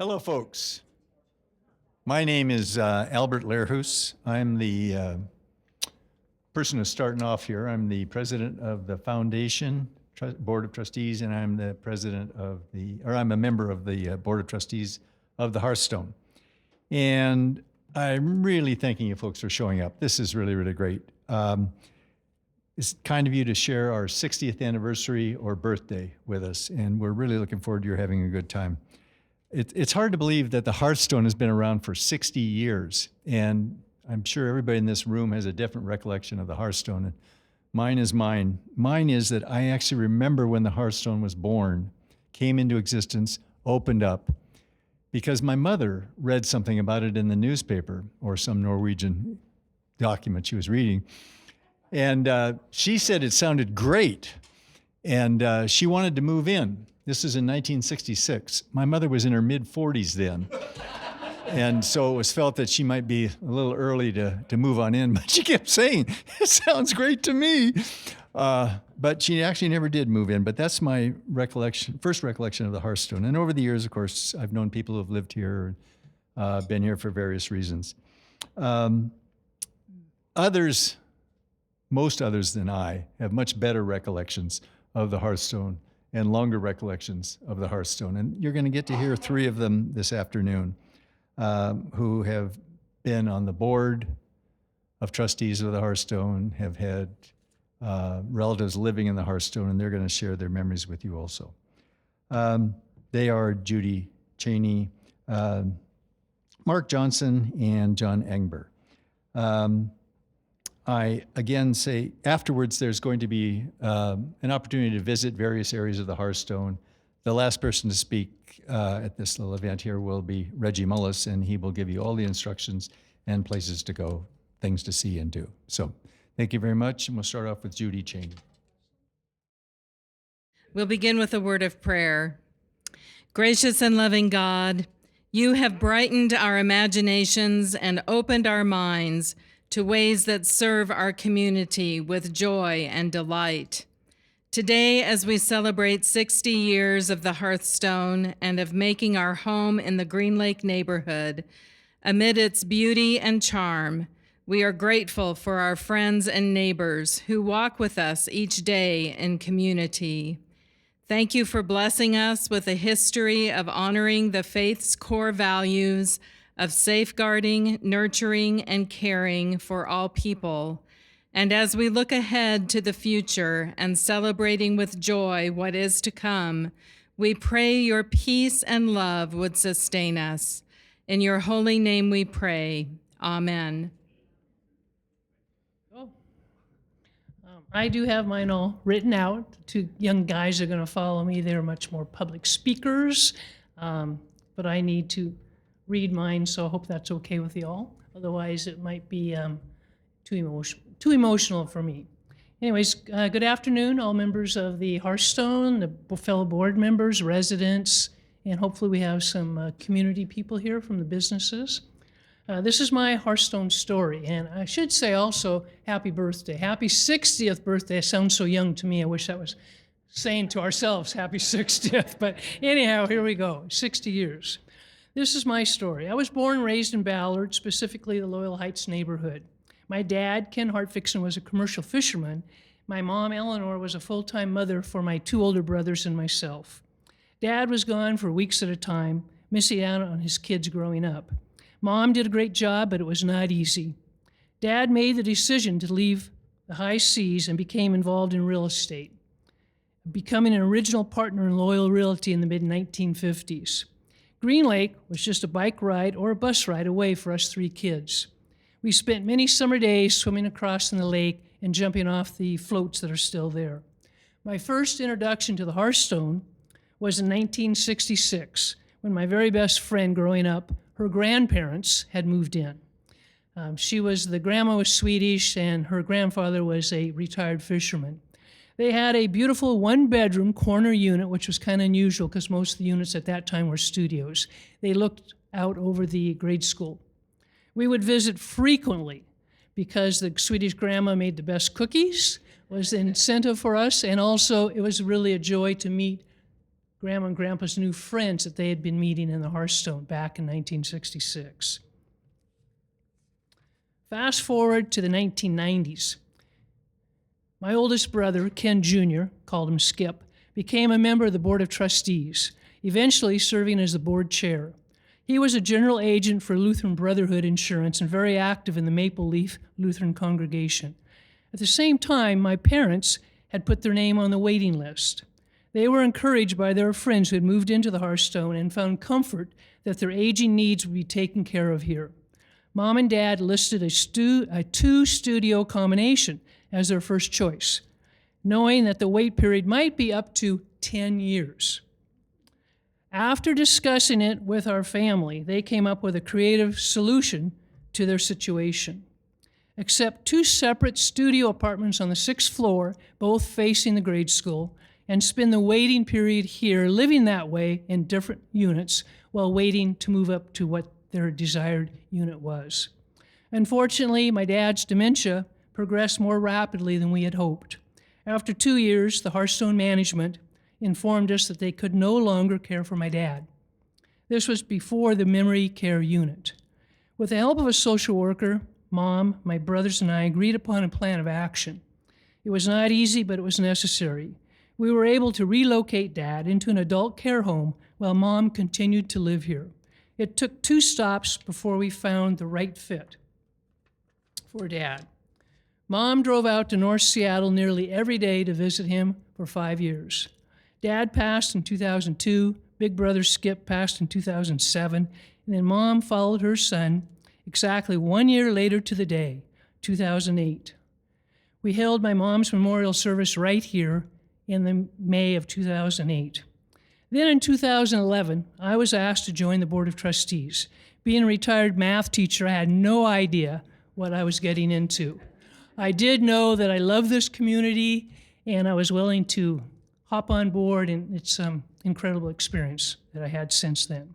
Hello, folks. My name is Albert Lehrhus. I'm the person who's starting off here. I'm the president of the foundation board of trustees, and I'm the president of I'm a member of the board of trustees of the Hearthstone. And I'm really thanking you folks for showing up. This is really, really great. It's kind of you to share our 60th anniversary or birthday with us, and we're really looking forward to your having a good time. It's hard to believe that the Hearthstone has been around for 60 years, and I'm sure everybody in this room has a different recollection of the Hearthstone. And mine is mine. Mine is that I actually remember when the Hearthstone was born, came into existence, opened up, because my mother read something about it in the newspaper or some Norwegian document she was reading. And she said it sounded great, and she wanted to move in. This is in 1966. My mother was in her mid-40s then. And so it was felt that she might be a little early to move on in, but she kept saying, it sounds great to me. But she actually never did move in, but that's my first recollection of the Hearthstone. And over the years, of course, I've known people who have lived here, been here for various reasons. Most others than I have much better recollections of the Hearthstone and longer recollections of the Hearthstone. And you're going to get to hear three of them this afternoon who have been on the board of trustees of the Hearthstone, have had relatives living in the Hearthstone, and they're going to share their memories with you also. They are Judy Cheney, Mark Johnson, and John Engber. I again say afterwards there's going to be an opportunity to visit various areas of the Hearthstone. The last person to speak at this little event here will be Reggie Mullis, and he will give you all the instructions and places to go, things to see and do. So thank you very much, and we'll start off with Judy Cheney. We'll begin with a word of prayer. Gracious and loving God, you have brightened our imaginations and opened our minds to ways that serve our community with joy and delight. Today, as we celebrate 60 years of the Hearthstone and of making our home in the Green Lake neighborhood, amid its beauty and charm, we are grateful for our friends and neighbors who walk with us each day in community. Thank you for blessing us with a history of honoring the faith's core values of safeguarding, nurturing, and caring for all people. And as we look ahead to the future and celebrating with joy what is to come, we pray your peace and love would sustain us. In your holy name we pray. Amen. I do have mine all written out. Two young guys are going to follow me. They're much more public speakers, but I need to read mine, so I hope that's okay with you all. Otherwise, it might be too emotional for me. Anyways, good afternoon, all members of the Hearthstone, the fellow board members, residents, and hopefully we have some community people here from the businesses. This is my Hearthstone story, and I should say also, happy birthday. Happy 60th birthday. It sounds so young to me. I wish that was saying to ourselves, happy 60th. But anyhow, here we go, 60 years. This is my story. I was born and raised in Ballard, specifically the Loyal Heights neighborhood. My dad, Ken Hartfixon, was a commercial fisherman. My mom, Eleanor, was a full-time mother for my two older brothers and myself. Dad was gone for weeks at a time, missing out on his kids growing up. Mom did a great job, but it was not easy. Dad made the decision to leave the high seas and became involved in real estate, becoming an original partner in Loyal Realty in the mid-1950s. Green Lake was just a bike ride or a bus ride away for us three kids. We spent many summer days swimming across in the lake and jumping off the floats that are still there. My first introduction to the Hearthstone was in 1966, when my very best friend growing up, her grandparents had moved in. The grandma was Swedish and her grandfather was a retired fisherman. They had a beautiful one-bedroom corner unit, which was kind of unusual because most of the units at that time were studios. They looked out over the grade school. We would visit frequently because the Swedish grandma made the best cookies, was an incentive for us, and also it was really a joy to meet Grandma and Grandpa's new friends that they had been meeting in the Hearthstone back in 1966. Fast forward to the 1990s. My oldest brother, Ken Jr., called him Skip, became a member of the Board of Trustees, eventually serving as the board chair. He was a general agent for Lutheran Brotherhood Insurance and very active in the Maple Leaf Lutheran congregation. At the same time, my parents had put their name on the waiting list. They were encouraged by their friends who had moved into the Hearthstone and found comfort that their aging needs would be taken care of here. Mom and Dad listed a two-studio combination as their first choice, knowing that the wait period might be up to 10 years. After discussing it with our family, they came up with a creative solution to their situation. Accept two separate studio apartments on the 6th floor, both facing the grade school, and spend the waiting period here, living that way in different units while waiting to move up to what their desired unit was. Unfortunately, my dad's dementia progressed more rapidly than we had hoped. After 2 years, the Hearthstone management informed us that they could no longer care for my dad. This was before the memory care unit. With the help of a social worker, Mom, my brothers, and I agreed upon a plan of action. It was not easy, but it was necessary. We were able to relocate Dad into an adult care home while Mom continued to live here. It took 2 stops before we found the right fit for Dad. Mom drove out to North Seattle nearly every day to visit him for 5 years. Dad passed in 2002, big brother Skip passed in 2007, and then Mom followed her son exactly 1 year later to the day, 2008. We held my mom's memorial service right here in the May of 2008. Then in 2011, I was asked to join the Board of Trustees. Being a retired math teacher, I had no idea what I was getting into. I did know that I love this community, and I was willing to hop on board, and it's an incredible experience that I had since then.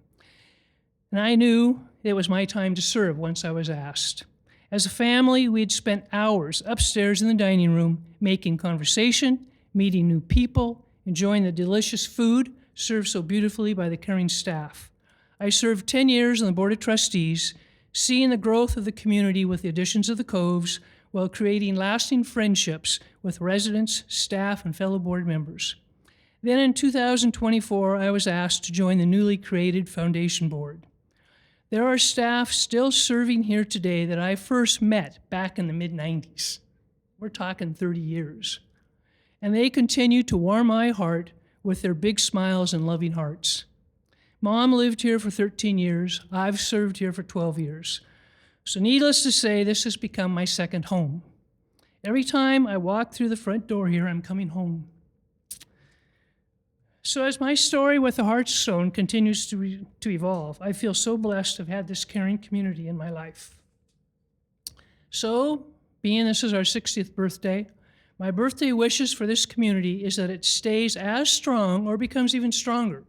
And I knew it was my time to serve once I was asked. As a family, we had spent hours upstairs in the dining room making conversation, meeting new people, enjoying the delicious food served so beautifully by the caring staff. I served 10 years on the Board of Trustees, seeing the growth of the community with the additions of the Coves, while creating lasting friendships with residents, staff, and fellow board members. Then in 2024, I was asked to join the newly created Foundation Board. There are staff still serving here today that I first met back in the mid-90s. We're talking 30 years. And they continue to warm my heart with their big smiles and loving hearts. Mom lived here for 13 years. I've served here for 12 years. So needless to say, this has become my second home. Every time I walk through the front door here, I'm coming home. So as my story with the Hearthstone continues to evolve, I feel so blessed to have had this caring community in my life. So, being this is our 60th birthday, my birthday wishes for this community is that it stays as strong or becomes even stronger,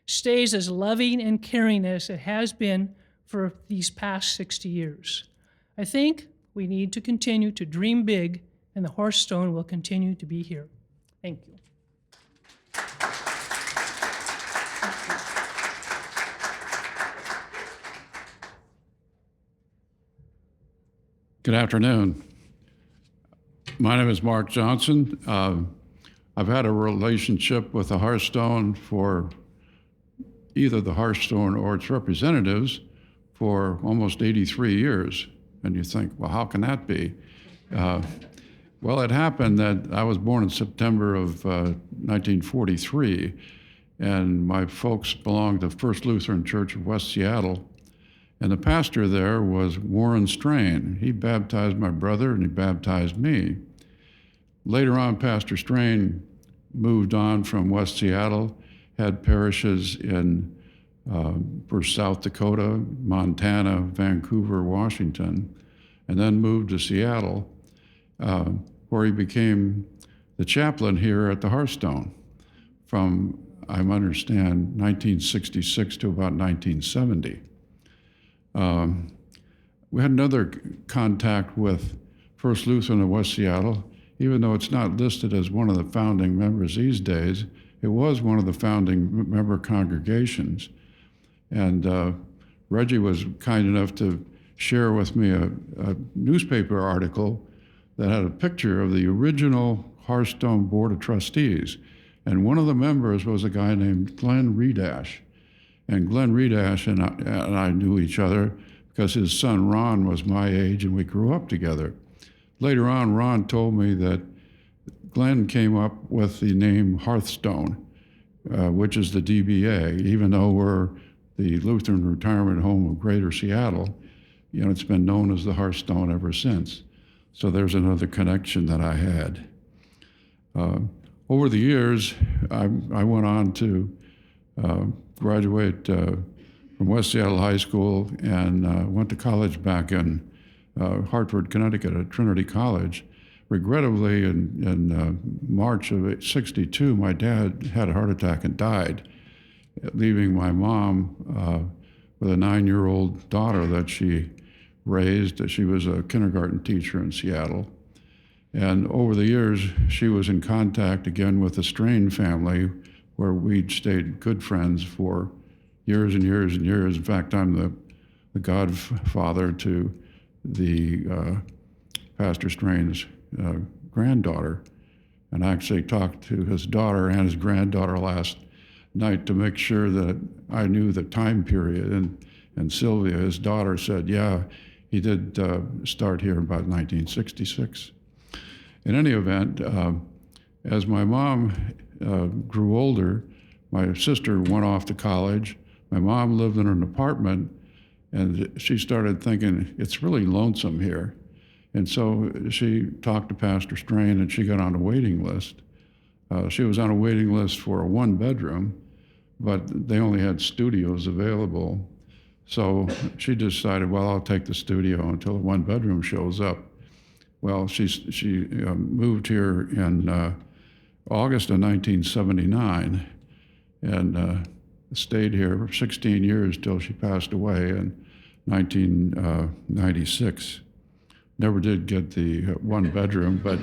stays as loving and caring as it has been for these past 60 years. I think we need to continue to dream big, and the Hearthstone will continue to be here. Thank you. Good afternoon. My name is Mark Johnson. I've had a relationship with the Hearthstone for either the Hearthstone or its representatives for almost 83 years. And you think, well, how can that be? Well, it happened that I was born in September of 1943, and my folks belonged to First Lutheran Church of West Seattle. And the pastor there was Warren Strain. He baptized my brother and he baptized me. Later on, Pastor Strain moved on from West Seattle, had parishes in first South Dakota, Montana, Vancouver, Washington, and then moved to Seattle, where he became the chaplain here at the Hearthstone from, I understand, 1966 to about 1970. We had another contact with First Lutheran of West Seattle, even though it's not listed as one of the founding members these days. it was one of the founding member congregations. And Reggie was kind enough to share with me a newspaper article that had a picture of the original Hearthstone Board of Trustees. And one of the members was a guy named Glenn Redash. And Glenn Redash and I knew each other because his son Ron was my age and we grew up together. Later on, Ron told me that Glenn came up with the name Hearthstone, which is the DBA, even though we're the Lutheran Retirement Home of Greater Seattle. You know, it's been known as the Hearthstone ever since. So there's another connection that I had. Over the years, I went on to graduate from West Seattle High School and went to college back in Hartford, Connecticut at Trinity College. Regrettably, in March of '62, my dad had a heart attack and died, leaving my mom with a 9-year-old daughter that she raised. She was a kindergarten teacher in Seattle. And over the years, she was in contact again with the Strain family, where we'd stayed good friends for years and years and years. In fact, I'm the godfather to the Pastor Strain's granddaughter, and I actually talked to his daughter and his granddaughter last night to make sure that I knew the time period. And Sylvia, his daughter, said, yeah, he did start here about 1966. In any event, as my mom grew older, my sister went off to college. My mom lived in an apartment, and she started thinking, it's really lonesome here. And so she talked to Pastor Strain, and she got on a waiting list. She was on a waiting list for a 1-bedroom, but they only had studios available. So she decided, well, I'll take the studio until the 1-bedroom shows up. Well, she moved here in August of 1979 and stayed here for 16 years till she passed away in 1996. Never did get the 1-bedroom, but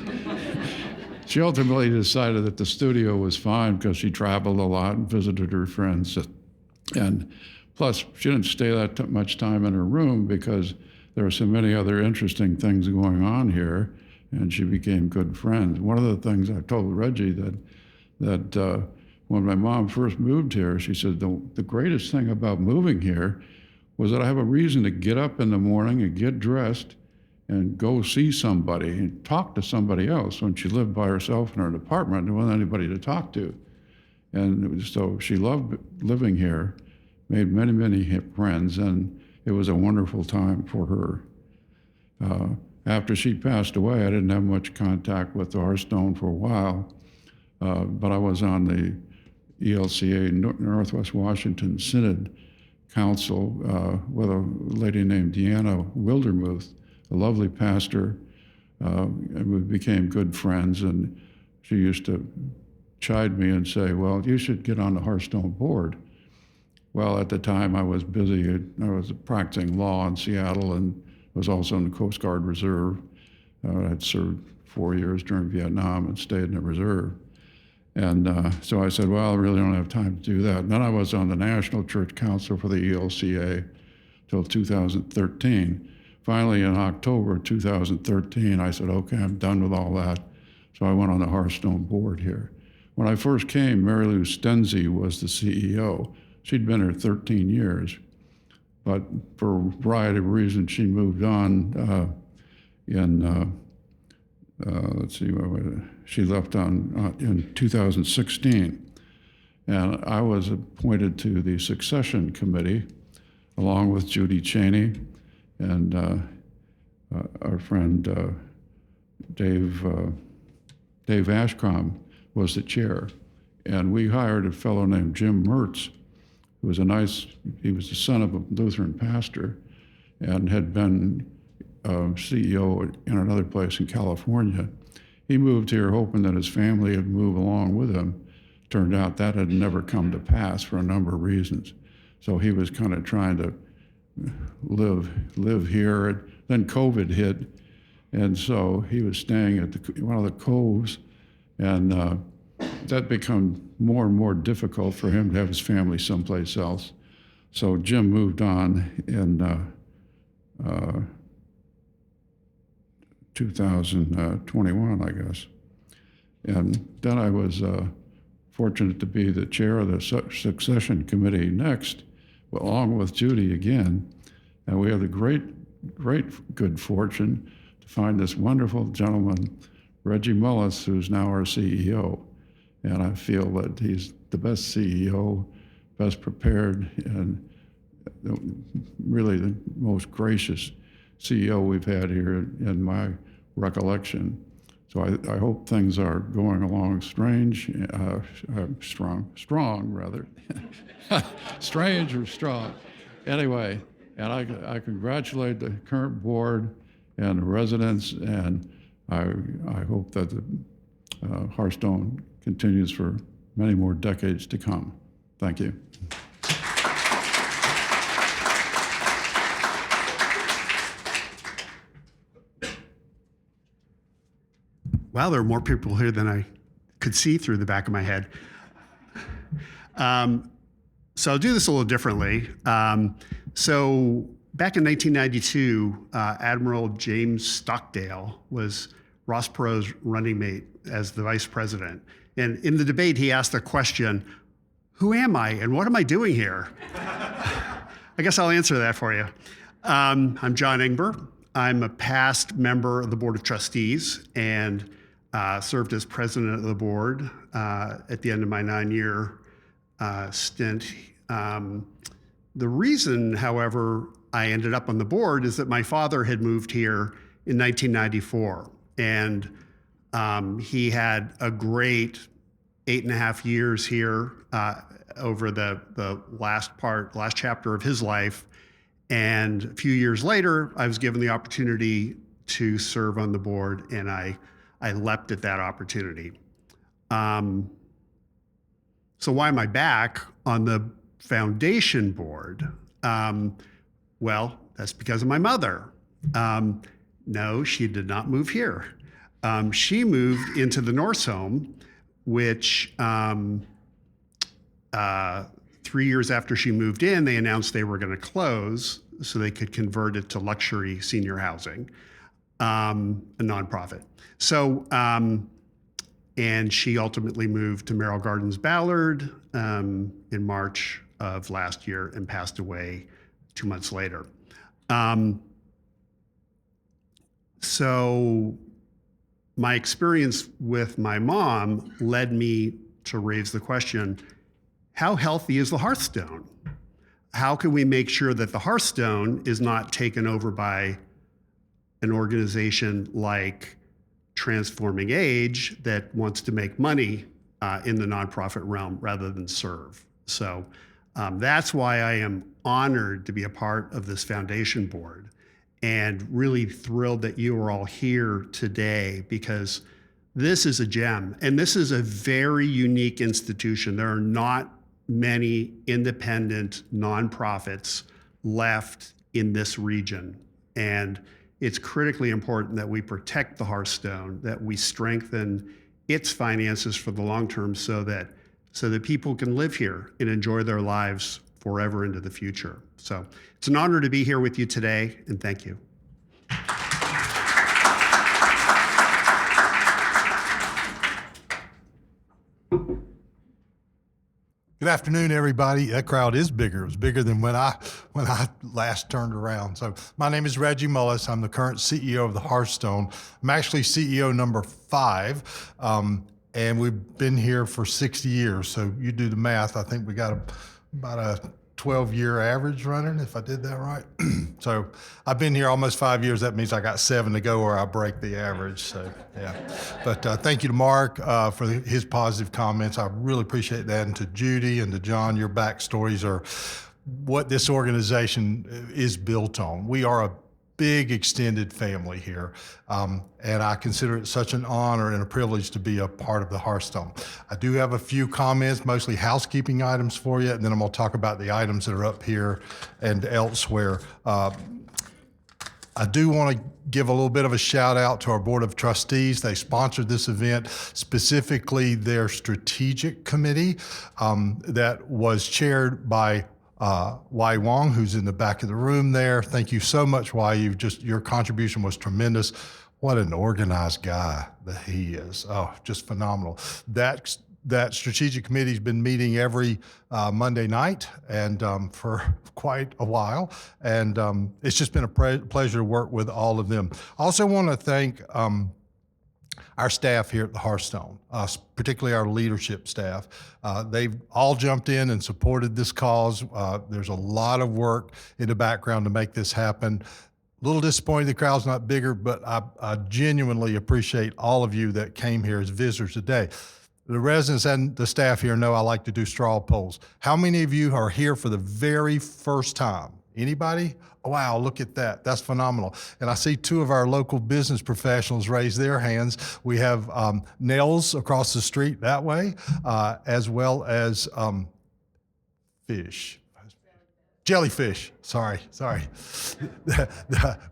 she ultimately decided that the studio was fine because she traveled a lot and visited her friends. And plus, she didn't stay that much time in her room because there were so many other interesting things going on here, and she became good friends. One of the things I told Reggie that when my mom first moved here, she said, the greatest thing about moving here was that I have a reason to get up in the morning and get dressed and go see somebody and talk to somebody else. When she lived by herself in her apartment, there wasn't anybody to talk to. And so she loved living here, made many, many friends, and it was a wonderful time for her. After she passed away, I didn't have much contact with the Hearthstone for a while, but I was on the ELCA Northwest Washington Synod Council with a lady named Deanna Wildermuth, a lovely pastor, and we became good friends. And she used to chide me and say, well, you should get on the Hearthstone board. Well, at the time I was busy. I was practicing law in Seattle and was also in the Coast Guard Reserve. I'd served 4 years during Vietnam and stayed in the reserve. And so I said, well, I really don't have time to do that. And then I was on the National Church Council for the ELCA till 2013. Finally, in October 2013, I said, okay, I'm done with all that. So I went on the Hearthstone board here. When I first came, Mary Lou Stenzi was the CEO. She'd been here 13 years, but for a variety of reasons, she moved on she left in 2016. And I was appointed to the succession committee along with Judy Cheney and our friend Dave Ashcrom was the chair. And we hired a fellow named Jim Mertz, who was he was the son of a Lutheran pastor and had been CEO in another place in California. He moved here hoping that his family would move along with him. Turned out that had never come to pass for a number of reasons. So he was kind of trying to live here. And then COVID hit, and so he was staying at one of the coves, and that become more and more difficult for him to have his family someplace else. So Jim moved on in 2021, I guess. And then I was fortunate to be the chair of the succession committee next, along with Judy again. And we had the great good fortune to find this wonderful gentleman, Reggie Mullis, who's now our CEO. And I feel that he's the best CEO, best prepared, and really the most gracious CEO we've had here in my recollection. So I hope things are going along strong rather. Strange or strong. Anyway, and I congratulate the current board and the residents, and I hope that the Hearthstone continues for many more decades to come. Thank you. Wow, there are more people here than I could see through the back of my head. So I'll do this a little differently. So back in 1992, Admiral James Stockdale was Ross Perot's running mate as the vice president. And in the debate, he asked the question, who am I and what am I doing here? I guess I'll answer that for you. I'm John Ingber. I'm a past member of the Board of Trustees and served as president of the board at the end of my 9-year stint. The reason, however, I ended up on the board is that my father had moved here in 1994, and he had a great 8.5 years here over the last chapter of his life. And a few years later, I was given the opportunity to serve on the board, and I leapt at that opportunity. So why am I back on the foundation board? Well, that's because of my mother. No, she did not move here. She moved into the Norse Home, which 3 years after she moved in, they announced they were going to close so they could convert it to luxury senior housing, a nonprofit. So, and she ultimately moved to Merrill Gardens Ballard in March of last year and passed away 2 months later. So my experience with my mom led me to raise the question, how healthy is the Hearthstone? How can we make sure that the Hearthstone is not taken over by an organization like Transforming Age that wants to make money in the nonprofit realm rather than serve? So that's why I am honored to be a part of this foundation board and really thrilled that you are all here today, because this is a gem and this is a very unique institution. There are not many independent nonprofits left in this region. And it's critically important that we protect the Hearthstone, that we strengthen its finances for the long term so that people can live here and enjoy their lives forever into the future. So it's an honor to be here with you today, and thank you. Good afternoon, everybody. That crowd is bigger. It was bigger than when I last turned around. So my name is Reggie Mullis. I'm the current CEO of the Hearthstone. I'm actually CEO number 5, and we've been here for 60 years. So you do the math. I think we got about a 12-year average running, if I did that right. So I've been here almost 5 years. That means I got 7 to go or I break the average. So yeah. But thank you to Mark for his positive comments. I really appreciate that. And to Judy and to John, your backstories are what this organization is built on. We are a big extended family here. And I consider it such an honor and a privilege to be a part of the Hearthstone. I do have a few comments, mostly housekeeping items for you, and then I'm gonna talk about the items that are up here and elsewhere. I do want to give a little bit of a shout out to our Board of Trustees. They sponsored this event, specifically their strategic committee that was chaired by Wai Wong, who's in the back of the room there. Thank you so much, Wai. Your contribution was tremendous. What an organized guy that he is. Oh, just phenomenal. That strategic committee's been meeting every Monday night and for quite a while. And it's just been a pleasure to work with all of them. I also want to thank our staff here at the Hearthstone, particularly our leadership staff. They've all jumped in and supported this cause. There's a lot of work in the background to make this happen. A little disappointed the crowd's not bigger, but I genuinely appreciate all of you that came here as visitors today. The residents and the staff here know I like to do straw polls. How many of you are here for the very first time? Anybody? Oh, wow, look at that. That's phenomenal. And I see two of our local business professionals raise their hands. We have Nels across the street that way, as well as jellyfish. Sorry.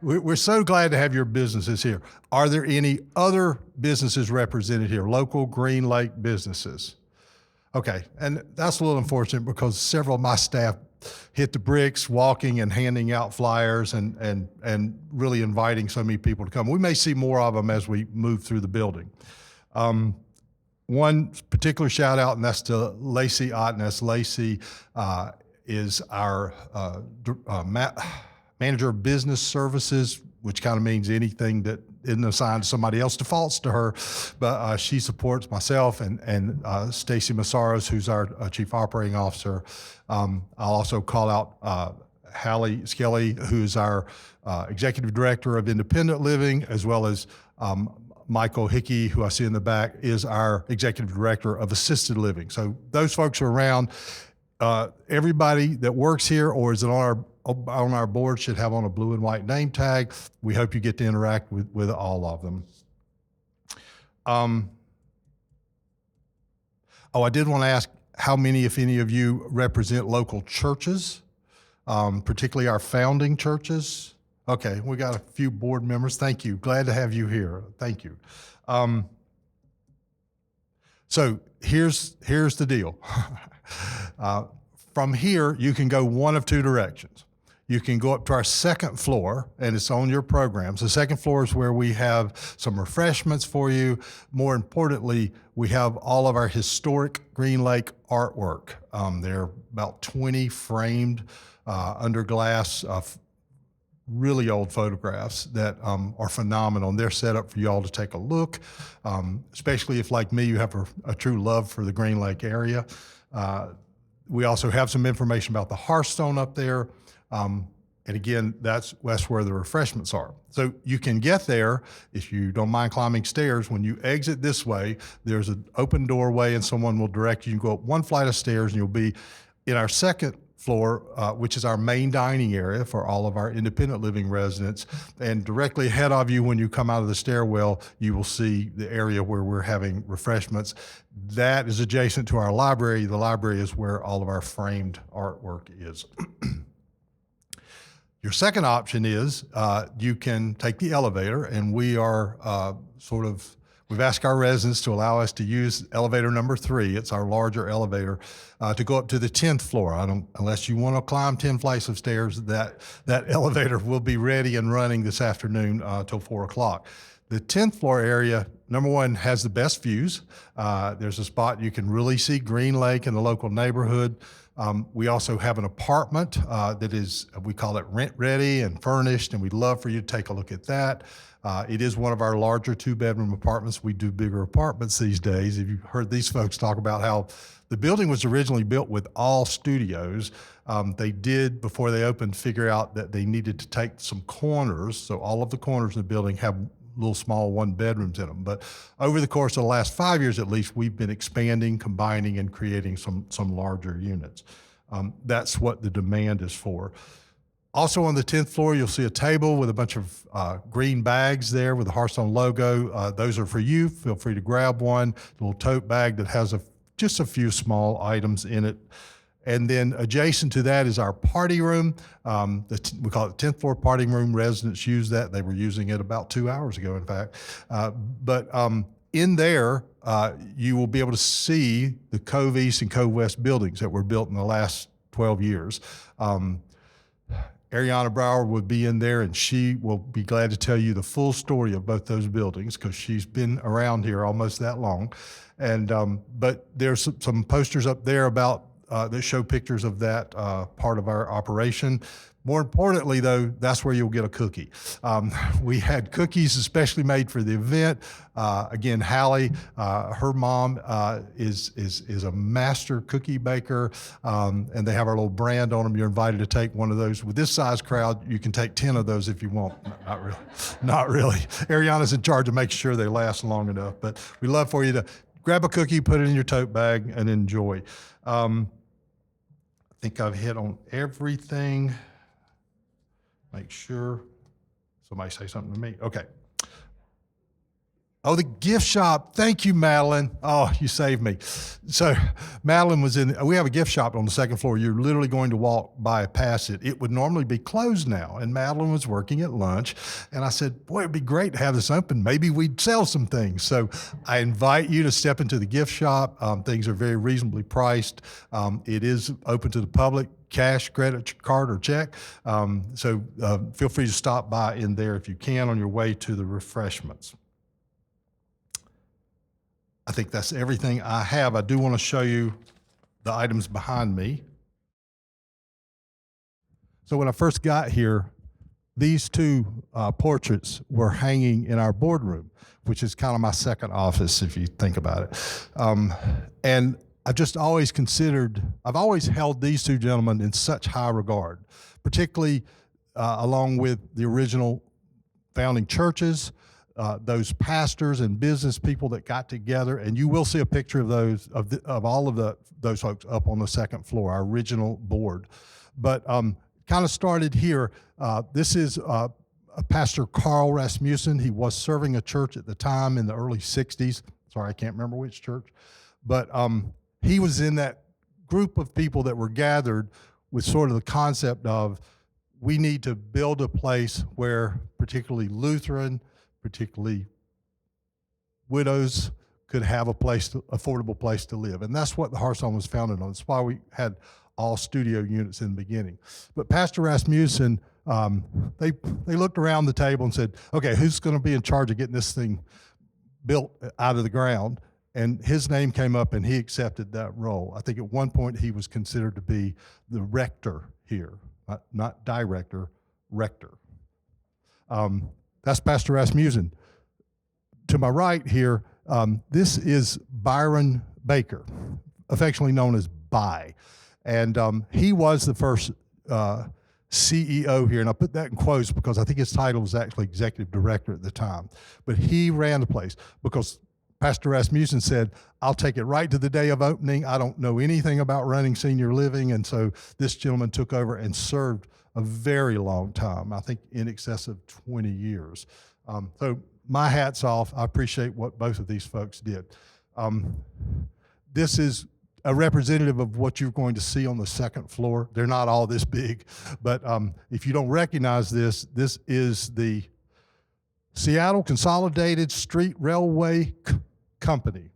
We're so glad to have your businesses here. Are there any other businesses represented here, local Green Lake businesses? Okay, and that's a little unfortunate because several of my staff hit the bricks walking and handing out flyers and really inviting so many people to come. We may see more of them as we move through the building. One particular shout out, and that's to Lacey Ottness. Lacey is our manager of business services, which kind of means anything that isn't assigned to somebody else defaults to her. But she supports myself and Stacy Massaros, who's our chief operating officer. I'll also call out Hallie Skelly, who's our executive director of independent living, as well as Michael Hickey, who I see in the back, is our executive director of assisted living. So those folks are around. Everybody that works here or is on our board should have on a blue and white name tag. We hope you get to interact with all of them. I did want to ask how many, if any of you, represent local churches, particularly our founding churches. Okay, we got a few board members. Thank you. Glad to have you here. Thank you. So here's the deal. From here, you can go one of two directions. You can go up to our second floor, and it's on your programs. The second floor is where we have some refreshments for you. More importantly, we have all of our historic Green Lake artwork. There are about 20 framed under glass really old photographs that are phenomenal, and they're set up for you all to take a look, especially if, like me, you have a true love for the Green Lake area. We also have some information about the Hearthstone up there. And again, that's where the refreshments are. So you can get there if you don't mind climbing stairs. When you exit this way, there's an open doorway and someone will direct you. You can go up one flight of stairs and you'll be in our second floor, which is our main dining area for all of our independent living residents. And directly ahead of you, when you come out of the stairwell, you will see the area where we're having refreshments. That is adjacent to our library. The library is where all of our framed artwork is. Your second option is you can take the elevator, and we are we've asked our residents to allow us to use elevator number 3. It's our larger elevator to go up to the 10th floor. Unless you want to climb 10 flights of stairs, that elevator will be ready and running this afternoon till 4 o'clock. The 10th floor area, number one, has the best views. There's a spot you can really see Green Lake and the local neighborhood. We also have an apartment that is, we call it rent ready and furnished, and we'd love for you to take a look at that. It is one of our larger 2-bedroom apartments. We do bigger apartments these days. If you've heard these folks talk about how the building was originally built with all studios, they did, before they opened, figure out that they needed to take some corners. So all of the corners in the building have little small 1-bedrooms in them. But over the course of the last 5 years at least, we've been expanding, combining, and creating some larger units. That's what the demand is for. Also on the 10th floor, you'll see a table with a bunch of green bags there with the Hearthstone logo. Those are for you. Feel free to grab one. A little tote bag that has just a few small items in it. And then adjacent to that is our party room. We call it the 10th floor party room. Residents use that. They were using it about 2 hours ago, in fact. But in there, you will be able to see the Cove East and Cove West buildings that were built in the last 12 years. Ariana Brower would be in there, and she will be glad to tell you the full story of both those buildings because she's been around here almost that long. And but there's some posters up there about that show pictures of that part of our operation. More importantly, though, that's where you'll get a cookie. We had cookies especially made for the event. Again, Hallie, her mom is a master cookie baker, and they have our little brand on them. You're invited to take one of those. With this size crowd, you can take 10 of those if you want. Not really. Not really. Ariana's in charge of making sure they last long enough. But we'd love for you to grab a cookie, put it in your tote bag, and enjoy. I think I've hit on everything. Make sure. Somebody say something to me. Okay. Oh, the gift shop. Thank you, Madeline. Oh, you saved me. So Madeline was we have a gift shop on the second floor. You're literally going to walk by past it. It would normally be closed now. And Madeline was working at lunch. And I said, boy, it'd be great to have this open. Maybe we'd sell some things. So I invite you to step into the gift shop. Things are very reasonably priced. It is open to the public. Cash, credit card, or check. So feel free to stop by in there if you can on your way to the refreshments. I think that's everything I have. I do want to show you the items behind me. So when I first got here, these two portraits were hanging in our boardroom, which is kind of my second office if you think about it. And I've just always I've always held these two gentlemen in such high regard, particularly along with the original founding churches, those pastors and business people that got together. And you will see a picture of those, of all of those folks up on the second floor, our original board. But kind of started here. This is Pastor Carl Rasmussen. He was serving a church at the time in the early 60s. Sorry, I can't remember which church. But he was in that group of people that were gathered with sort of the concept of we need to build a place where particularly Lutheran, particularly widows could have a affordable place to live. And that's what the Hearthstone was founded on. That's why we had all studio units in the beginning. But Pastor Rasmussen, they looked around the table and said, okay, who's going to be in charge of getting this thing built out of the ground? And his name came up and he accepted that role. I think at one point he was considered to be the rector here, not director, rector. That's Pastor Rasmussen. To my right here, this is Byron Baker, affectionately known as By. And he was the first CEO here, and I put that in quotes because I think his title was actually executive director at the time. But he ran the place because Pastor Rasmussen said, I'll take it right to the day of opening. I don't know anything about running senior living. And so this gentleman took over and served a very long time, I think in excess of 20 years. So my hat's off. I appreciate what both of these folks did. This is a representative of what you're going to see on the second floor. They're not all this big, but if you don't recognize this, this is the Seattle Consolidated Street Railway Company.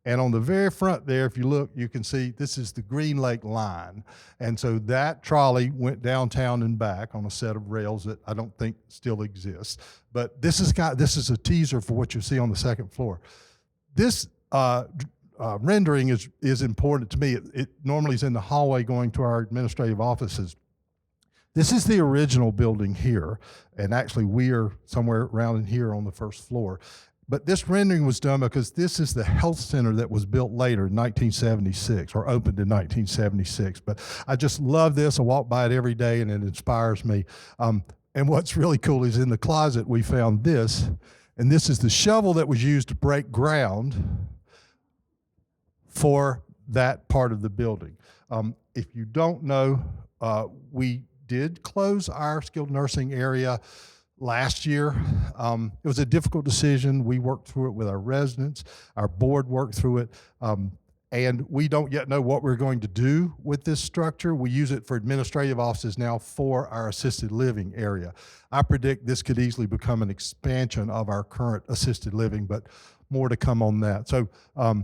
And on the very front there, if you look, you can see this is the Green Lake Line. And so that trolley went downtown and back on a set of rails that I don't think still exists. But this is a teaser for what you see on the second floor. This rendering is important to me. It normally is in the hallway going to our administrative offices. This is the original building here, and actually we are somewhere around in here on the first floor. But this rendering was done because this is the health center that was built later in 1976, or opened in 1976. But I just love this. I walk by it every day, and it inspires me. And what's really cool is in the closet we found this, and this is the shovel that was used to break ground for that part of the building. If you don't know, we did close our skilled nursing area last year. It was a difficult decision. We worked through it with our residents. Our board worked through it. And we don't yet know what we're going to do with this structure. We use it for administrative offices now for our assisted living area. I predict this could easily become an expansion of our current assisted living, but more to come on that. So I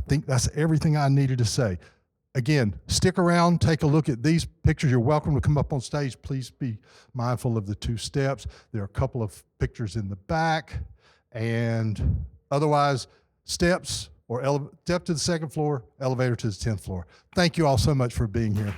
think that's everything I needed to say. Again, stick around, take a look at these pictures. You're welcome to come up on stage. Please be mindful of the 2 steps. There are a couple of pictures in the back, and otherwise, steps or step to the 2nd floor, elevator to the 10th floor. Thank you all so much for being here.